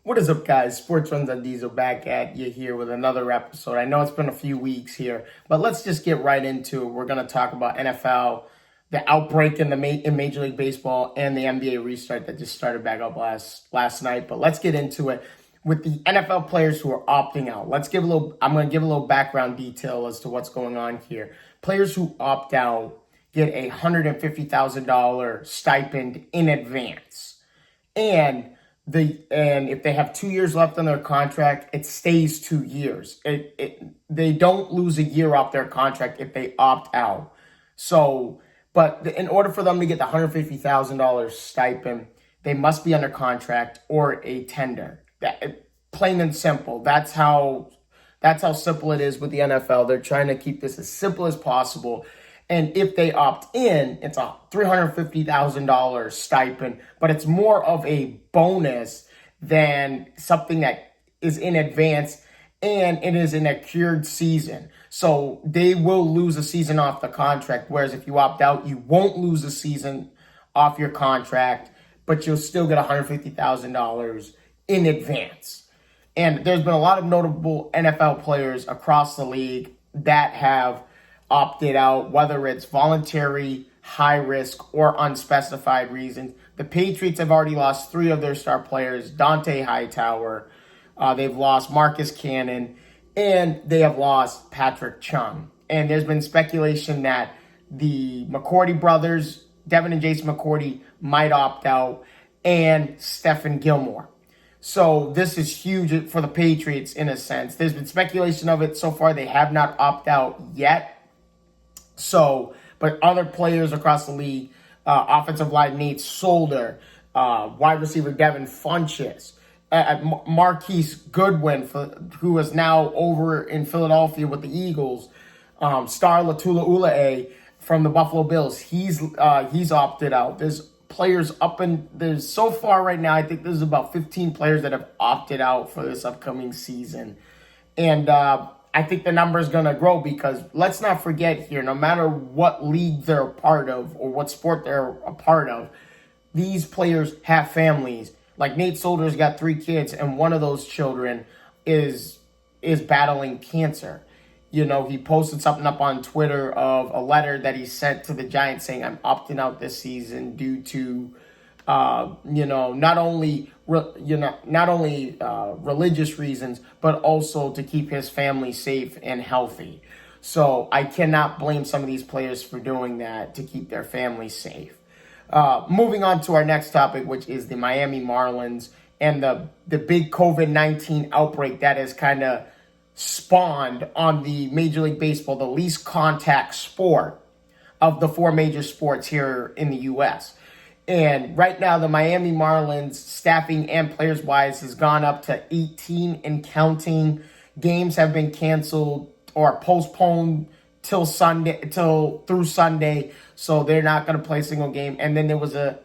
What is up, guys? Sports Runs on Diesel back at you here with another episode. I know it's been a few weeks here, but let's just get right into it. We're going to talk about NFL, the outbreak in Major League Baseball, and the NBA restart that just started back up last night. But let's get into it with the NFL players who are opting out. I'm going to give a little background detail as to what's going on here. Players who opt out get a $150,000 stipend in advance, and if they have 2 years left on their contract, it stays 2 years. They don't lose a year off their contract if they opt out. So, but in order for them to get the $150,000 stipend, they must be under contract or a tender. Plain and simple. That's how simple it is with the NFL. They're trying to keep this as simple as possible. And if they opt in, it's a $350,000 stipend, but it's more of a bonus than something that is in advance, and it is an accrued season. So they will lose a season off the contract, whereas if you opt out, you won't lose a season off your contract, but you'll still get $150,000 in advance. And there's been a lot of notable NFL players across the league that have opted out, whether it's voluntary, high risk, or unspecified reasons. The Patriots have already lost 3 of their star players, Dante Hightower, they've lost Marcus Cannon, and they have lost Patrick Chung. And there's been speculation that the McCourty brothers, Devin and Jason McCourty, might opt out, and Stephen Gilmore. So this is huge for the Patriots in a sense. There's been speculation of it so far. They have not opted out yet. So, but other players across the league, offensive line Nate Solder, wide receiver Devin Funchess, Marquise Goodwin, who is now over in Philadelphia with the Eagles, Star Latula Ulae from the Buffalo Bills, he's opted out. There's players there's so far right now, I think there's about 15 players that have opted out for this upcoming season. And I think the number is going to grow because let's not forget here, no matter what league they're a part of or what sport they're a part of, these players have families. Like Nate Solder's got 3 kids, and one of those children is battling cancer. You know, he posted something up on Twitter of a letter that he sent to the Giants saying, I'm opting out this season due to, not only religious reasons, but also to keep his family safe and healthy. So I cannot blame some of these players for doing that to keep their families safe. Moving on to our next topic, which is the Miami Marlins and the big COVID-19 outbreak that has kind of spawned on the Major League Baseball, the least contact sport of the 4 major sports here in the U.S. And right now, the Miami Marlins staffing and players-wise has gone up to 18 and counting. Games have been canceled or postponed through Sunday, so they're not going to play a single game. And then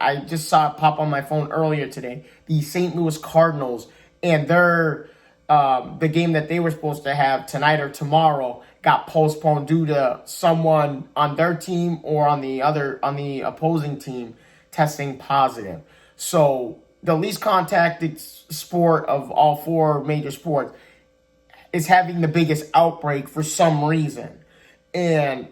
I just saw it pop on my phone earlier today, the St. Louis Cardinals, and the game that they were supposed to have tonight or tomorrow got postponed due to someone on their team or on the opposing team testing positive. So the least contacted sport of all 4 major sports is having the biggest outbreak for some reason. And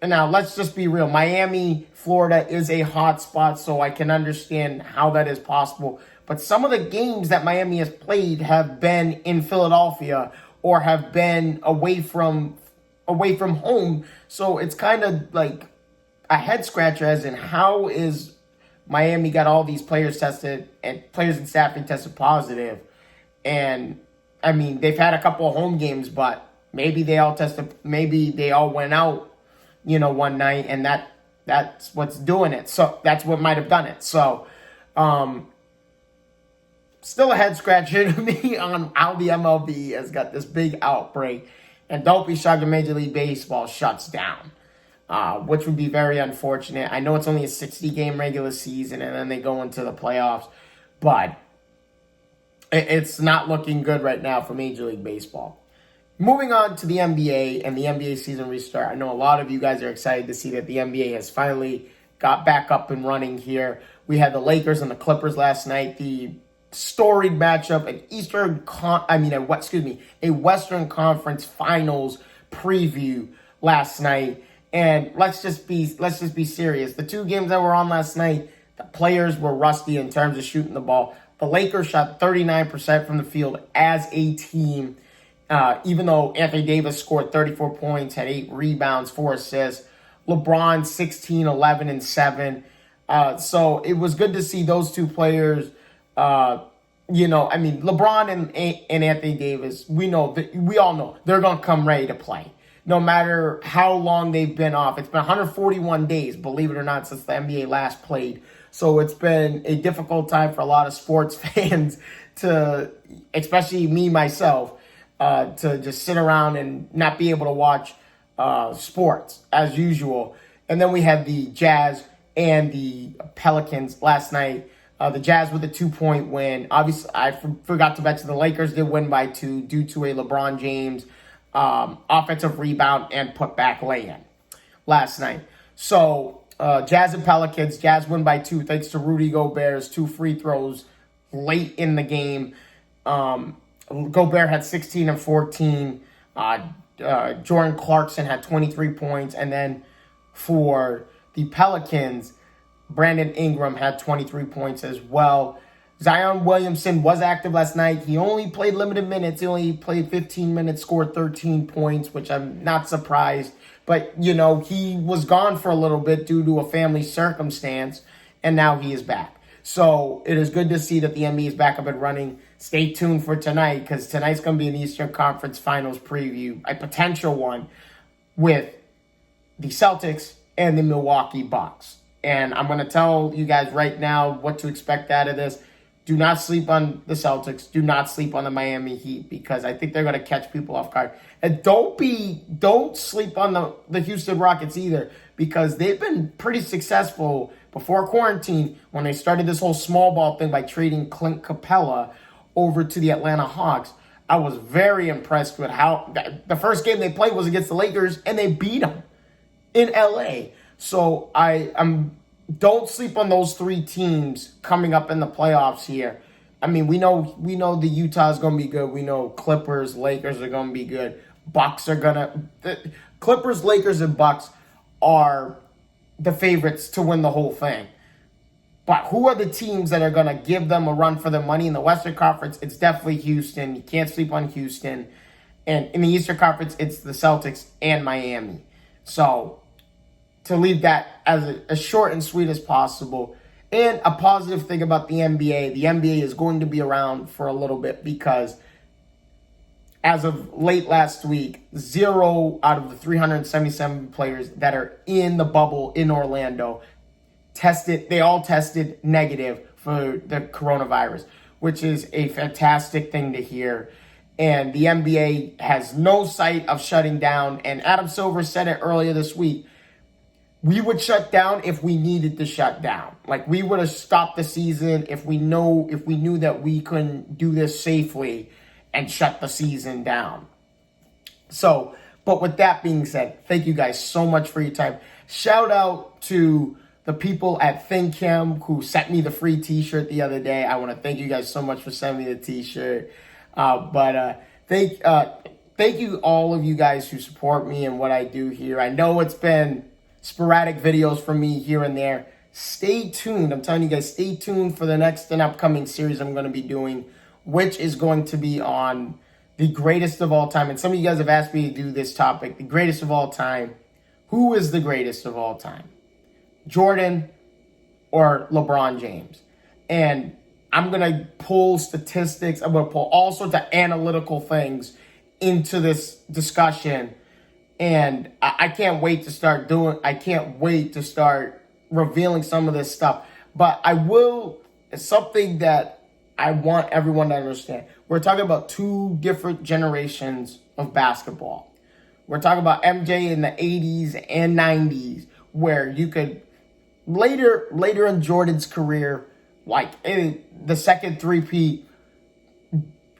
now let's just be real. Miami, Florida is a hot spot, so I can understand how that is possible. But some of the games that Miami has played have been in Philadelphia or have been away from home. So it's kind of like a head scratcher as in how is Miami got all these players tested and players and staffing tested positive. And I mean, they've had a couple of home games, but maybe they all went out, one night, and that's what's doing it. So that's what might have done it. So, still a head scratcher to me on how the MLB has got this big outbreak. And don't be shocked if Major League Baseball shuts down, which would be very unfortunate. I know it's only a 60-game regular season, and then they go into the playoffs. But it's not looking good right now for Major League Baseball. Moving on to the NBA and the NBA season restart. I know a lot of you guys are excited to see that the NBA has finally got back up and running here. We had the Lakers and the Clippers last night. The storied matchup, a Western Conference Finals preview last night. And let's just be serious. The two games that were on last night, the players were rusty in terms of shooting the ball. The Lakers shot 39% from the field as a team, even though Anthony Davis scored 34 points, had 8 rebounds, 4 assists. LeBron 16, 11, and 7. So it was good to see those two players. LeBron and Anthony Davis, we all know they're going to come ready to play. No matter how long they've been off. It's been 141 days, believe it or not, since the NBA last played. So it's been a difficult time for a lot of sports fans especially me, myself, to just sit around and not be able to watch sports as usual. And then we had the Jazz and the Pelicans last night. The Jazz with a 2-point win. Obviously, I forgot to mention the Lakers did win by 2 due to a LeBron James offensive rebound and putback lay-in last night. So Jazz and Pelicans, Jazz win by 2 thanks to Rudy Gobert's 2 free throws late in the game. Gobert had 16 and 14. Jordan Clarkson had 23 points. And then for the Pelicans, Brandon Ingram had 23 points as well. Zion Williamson was active last night. He only played limited minutes. He only played 15 minutes, scored 13 points, which I'm not surprised. But, he was gone for a little bit due to a family circumstance, and now he is back. So it is good to see that the NBA is back up and running. Stay tuned for tonight, because tonight's going to be an Eastern Conference Finals preview, a potential one, with the Celtics and the Milwaukee Bucks. And I'm going to tell you guys right now what to expect out of this. Do not sleep on the Celtics. Do not sleep on the Miami Heat, because I think they're going to catch people off guard. And don't sleep on the Houston Rockets either, because they've been pretty successful before quarantine when they started this whole small ball thing by trading Clint Capella over to the Atlanta Hawks. I was very impressed with how the first game they played was against the Lakers, and they beat them in LA. So don't sleep on those 3 teams coming up in the playoffs here. I mean, we know the Utah's going to be good. We know Clippers, Lakers are going to be good. Clippers, Lakers, and Bucks are the favorites to win the whole thing. But who are the teams that are going to give them a run for their money in the Western Conference? It's definitely Houston. You can't sleep on Houston. And in the Eastern Conference, it's the Celtics and Miami. So to leave that as short and sweet as possible. And a positive thing about the NBA is going to be around for a little bit, because as of late last week, 0 out of the 377 players that are in the bubble in Orlando they all tested negative for the coronavirus, which is a fantastic thing to hear. And the NBA has no sight of shutting down. And Adam Silver said it earlier this week. We would shut down if we needed to shut down. Like, we would have stopped the season if we knew that we couldn't do this safely and shut the season down. So, but with that being said, thank you guys so much for your time. Shout out to the people at ThinkCam who sent me the free t-shirt the other day. I want to thank you guys so much for sending me the t-shirt. Thank you all of you guys who support me and what I do here. I know it's been sporadic videos from me here and there. Stay tuned. I'm telling you guys, stay tuned for the next and upcoming series I'm going to be doing, which is going to be on the greatest of all time. And some of you guys have asked me to do this topic, the greatest of all time. Who is the greatest of all time? Jordan or LeBron James? And I'm going to pull statistics. I'm going to pull all sorts of analytical things into this discussion. And I can't wait to start revealing some of this stuff. But it's something that I want everyone to understand. We're talking about 2 different generations of basketball. We're talking about MJ in the 80s and 90s, where you could, later in Jordan's career, like in the second three-peat,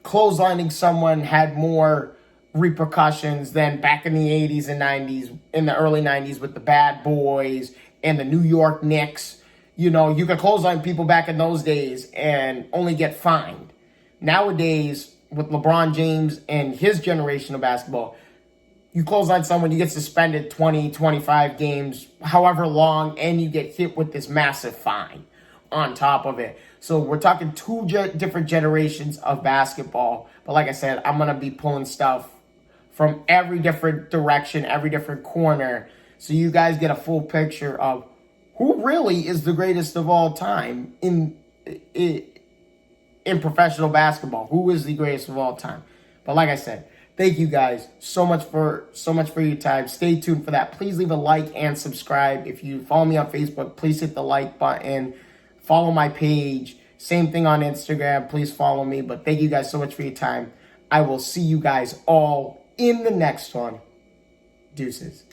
clotheslining someone had more repercussions than back in the 80s and 90s, in the early 90s with the Bad Boys and the New York Knicks. You know, you could clothesline people back in those days and only get fined. Nowadays, with LeBron James and his generation of basketball, you clothesline someone, you get suspended 20, 25 games, however long, and you get hit with this massive fine on top of it. So we're talking two different generations of basketball. But like I said, I'm going to be pulling stuff from every different direction, every different corner, so you guys get a full picture of who really is the greatest of all time in professional basketball. Who is the greatest of all time? But like I said, thank you guys so much for your time. Stay tuned for that. Please leave a like and subscribe. If you follow me on Facebook, please hit the like button. Follow my page. Same thing on Instagram. Please follow me. But thank you guys so much for your time. I will see you guys all in the next one. Deuces.